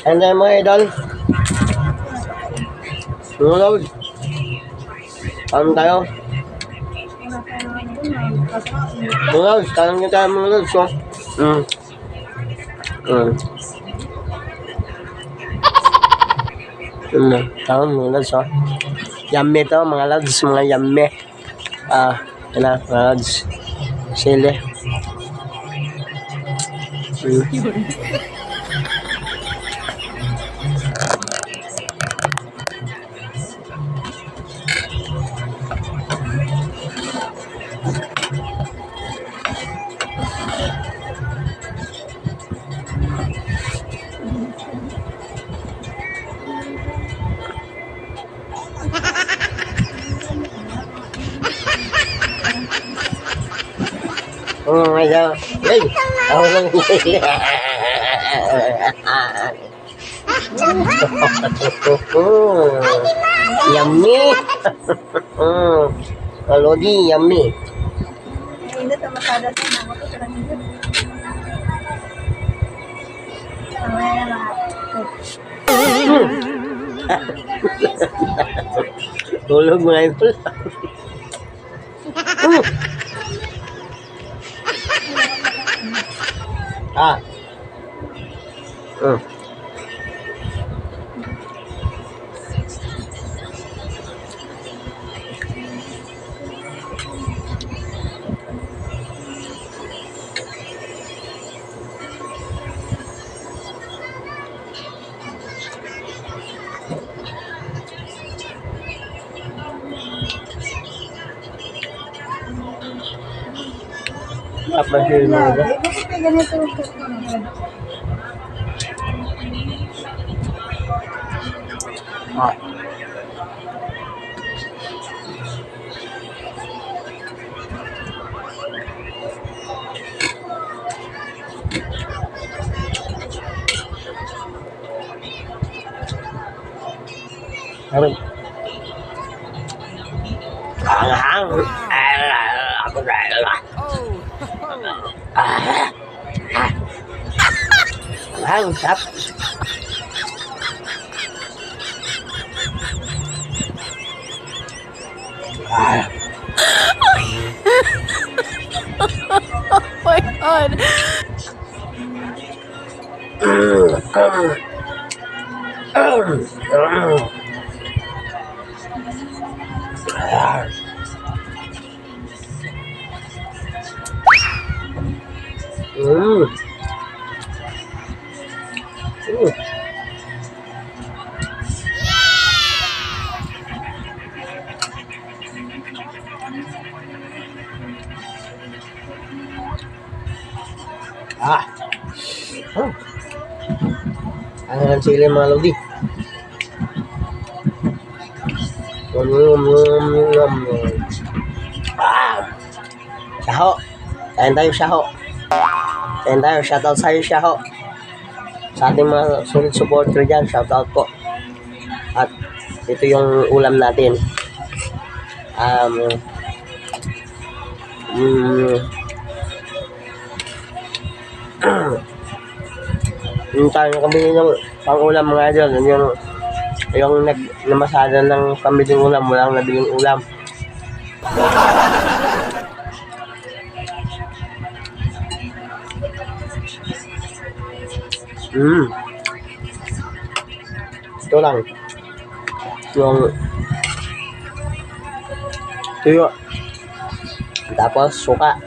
Ano tayo mga idol? Nunod. Ano tayo? Nunod. Tanong nyo tayo mga lods. So. Tanong mga lods. So. Yummy to mga lods. Mga yummy. Yan na mga lods. Sili. Oh my God. Hey! Ako lang. Yummy! Lodi, yummy. Init ang masada sa mga ito sa kanila. Mamaya na Tulog mo na ito. Apa sih ini? Bakit may ganito yung Ano? Hang. Ako na. Hang, sap. Oh my God. Ano ng sili mga lodi? Shaho. Kain tayo shaho. Kain tayo. Shoutout sa'yo shaho. Sa ating mga solid supporter dyan. Shoutout po. At ito yung ulam natin. Yung tayo nakabili ng pang-ulam mga idol. Yung namasada ng pambiling ulam. Walang nabiling ulam. Ito lang. Yung tuyo. Tapos suka.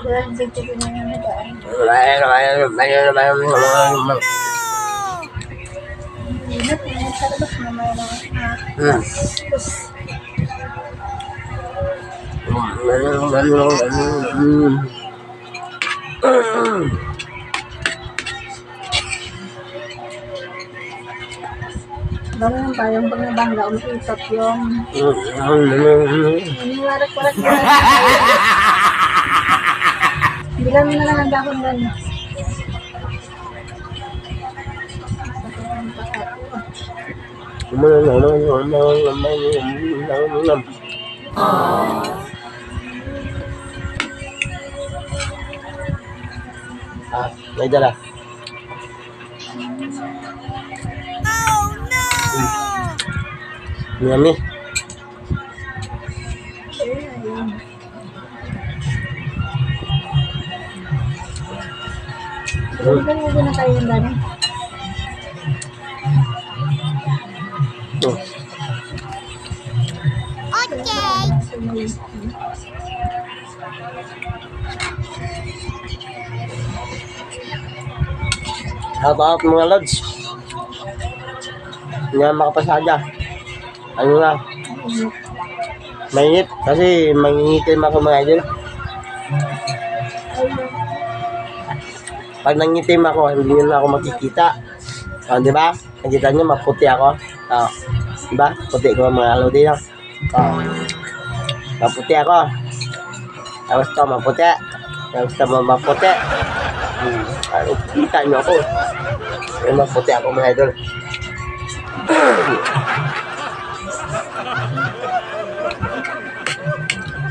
Dahil dito ko na yung nagaan. Init, init sa labas mamaya na. Ganun pa, yung pag nabangga, umiikot yung iniwarak-warak na. Bilang mo na lang ang dakon ganun. Ah, may dala. Yummy. Ganun mo na kayo yung ganun. Oh. Shout out mga lods. Hindi na makapasada. Ano nga? Mainit. Kasi mangingitim ako mga idol. Pag nangitim ako, hindi nyo na ako makikita. Di ba? Nakita nyo, maputi ako. Di ba? Puti ko mga lodi lang. Maputi ako. Tapos ito, maputi. Tapos ito, maputi. Kita nyo ako. Maputi ako mga idol.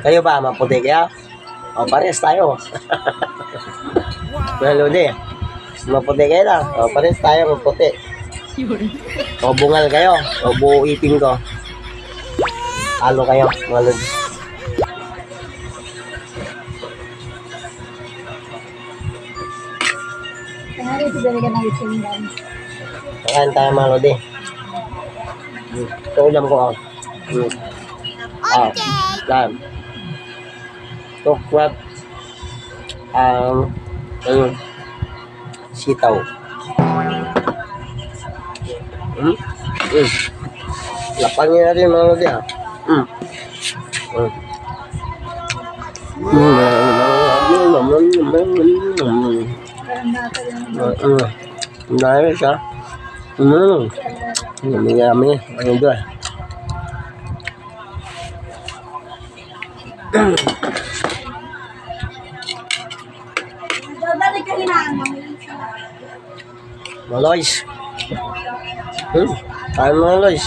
Kayo ba, maputi kayo? O, pares tayo. Mga lodi. Maputi kayo lang. O, pares tayo, maputi. O, bungal kayo. O, buo ipin ko. Halo kayo, mga lodi. Kaya rin siguro ka ng isang ganun. Kakain tayo mga lodi. Ito ulam ko ako. Lang. Tokwat. Ayun. Sitaw. Lapangin natin mga lodi ha. Parang bata yung Ang dami siya. Yummy. Ano doon? balik ka hinaan mo. Maloys. Tayo mga Loys.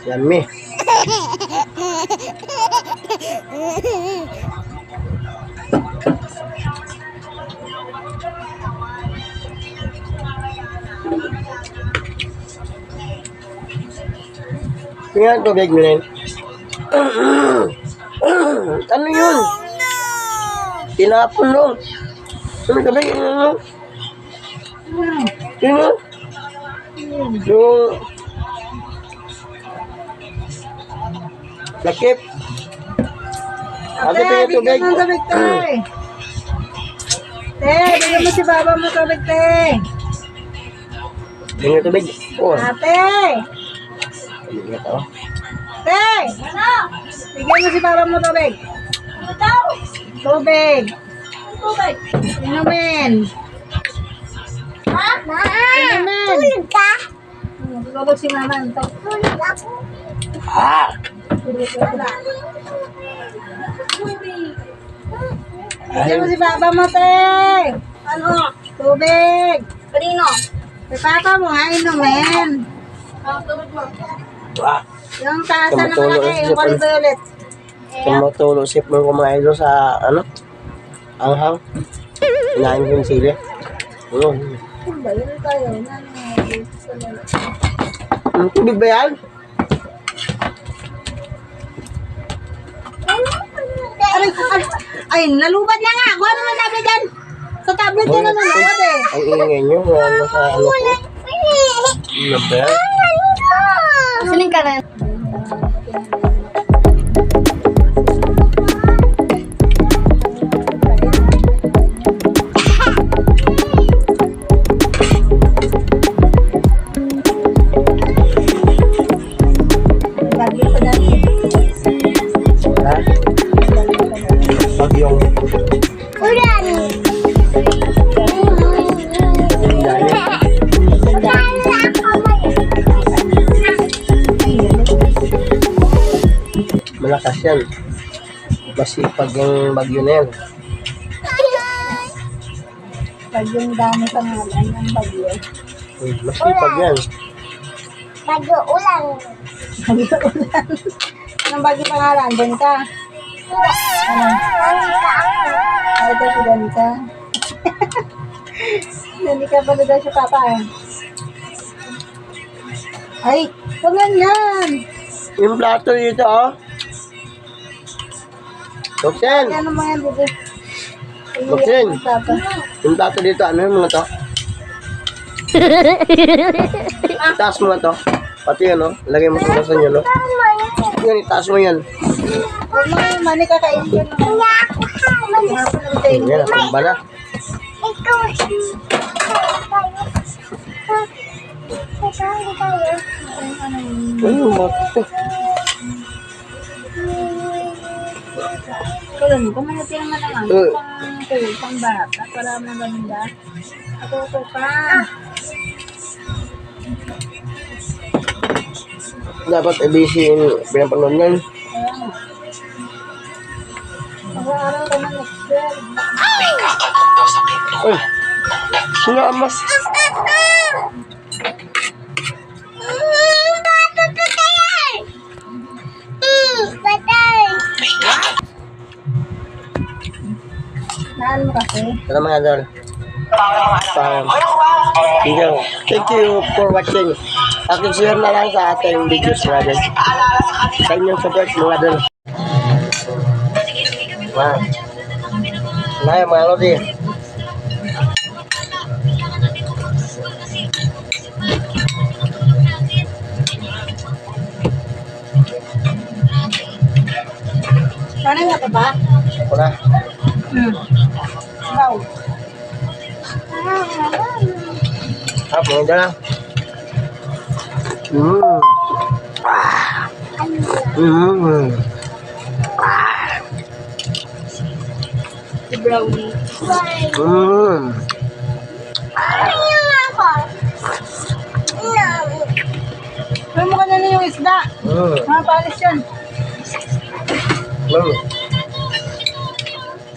Yummy. Tingnan tubig mo rin. Ano yun? Tinapon nun. Ano tubig? Ano? Ano? Yung lakip. Ate, tingnan tubig. Bigyan mo tubig, te. Bigyan mo si baba mo tubig, te. Tingnan tubig. Oh. Ate! Tingnan ito. Te! Bigyan mo si baba mo tubig. Tubig. Tubig. Inumin. Inumin. Tulog ka? Tulog si mama. Tulog ako. Ah! Bigyan mo si baba mo, te. Ano? Tubig. Kanino? Kay papa mo, ha? Inumin. Tubig mo. Ah! Yung taasan na malaki, yung kulit. Tumutulo sip mo kumain doon sa ano? Anghang. Inain ko yung sili. Ano ba? Yun tayo. Ang tubig ba yan? Ay, nalubad na nga. Kuha naman tablet dyan. Sa tablet ka na nalubad eh. Ang ingay nyo. Ano sa ano ko? Ano ba yan? Siling ka na. Ha? Bagyong. Ulan. Yung dali. Malakas yan. Masipag yung bagyo na yan. Pag yung dami sa ngalan ng bagyo. Masipag yan. Bagyo ulan. Bagyo ulan. Anong bagyo pangalan? Denta? Ano? Ay, ito si Denta. Hindi ka pala daw si Papa eh. Ay, huwag yan. Yung plato dito, oh. Buksin! Ano mo yan, bebe? Buksin! Papa. Yung plato dito, ano yung mga to? Itaas mo nga to. Pati yun, oh. Lagay mo sa yun, oh. Yan, itaas mo yan. Huwag mo yung mani kakainin ka naman. Yan, natumba na. Ayun, mati. Kulang ko, manati naman naman. Pang bata, para maganda. Ako pa. Dapat i-busy yung pinapanood yan. Ayan. Mag-aaral ka na next year. Uy! Sinamas! Naan mo kasi? Ito mga idol. Thank you for watching. Share na lang sa ating videos natin. Sa inyong support mga idol. Nah, mga lodi. Ano nga pa ba? Wala. Wow. Mga idol lang. Si Brownie. Pero mukha na yung isda. Mga palis yan.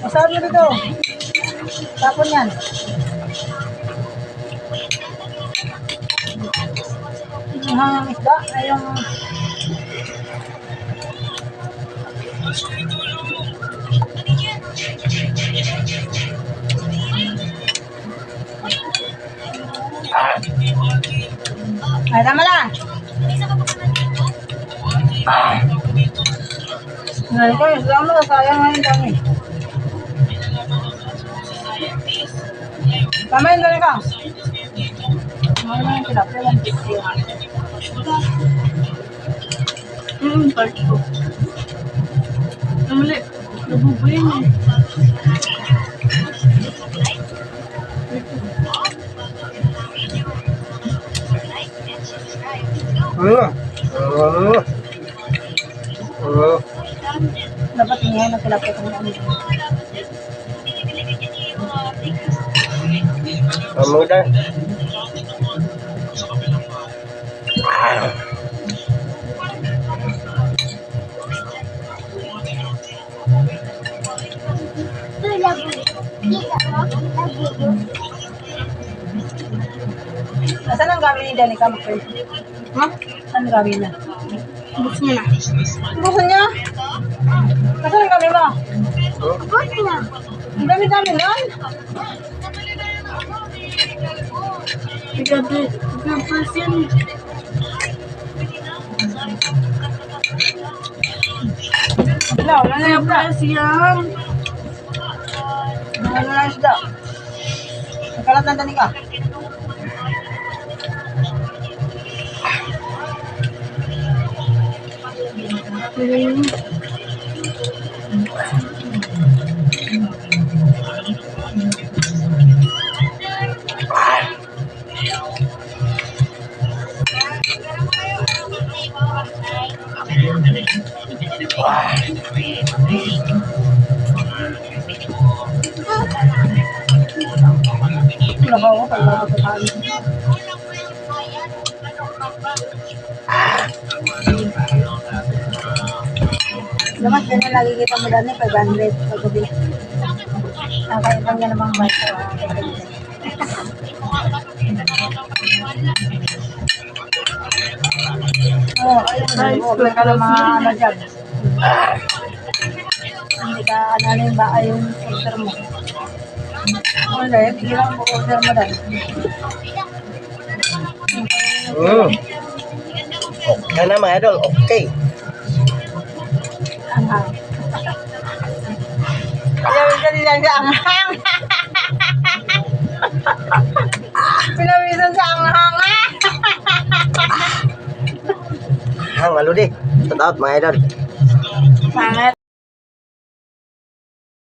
Masarap na dito. Tapon yan. Yung hangang isda ay yung... Ay, tama lang. Ngayon ko, isda mo, sayang ngayon kami. Tama yun doon ka. Ngayon na yung tilapia lang. Part ko. Namali. Nabubuhay mo. Dapat ngayon na tilapia kami kami. Mudah. Saan ang gawin ni Danica? Ha? Saan ang gawin na? Buksan niya na. Buksan niya? Saan ang gawin mo? Buksan niya. Ang dami-dami nun? Gabi yan. Wala na yung price yan. Wala na yung isda. Nagkalat ng Danica. Nakaw, pagbago sa kanin. Damas, ganyan lagi kita mo dani, 500 paggabi. Nakaibang niya namang bata. Oo, ayun. Huwag ka na mga ano dyan. Hindi ka ano yung ba yung order mo. Wala, bigyan mo order mo dahil. Okay na mga idol, okay. Anghang. Pinawisan lang sa anghang. Pinawisan sa anghang. Hang, malo di. Shout out mga idol. Sangat.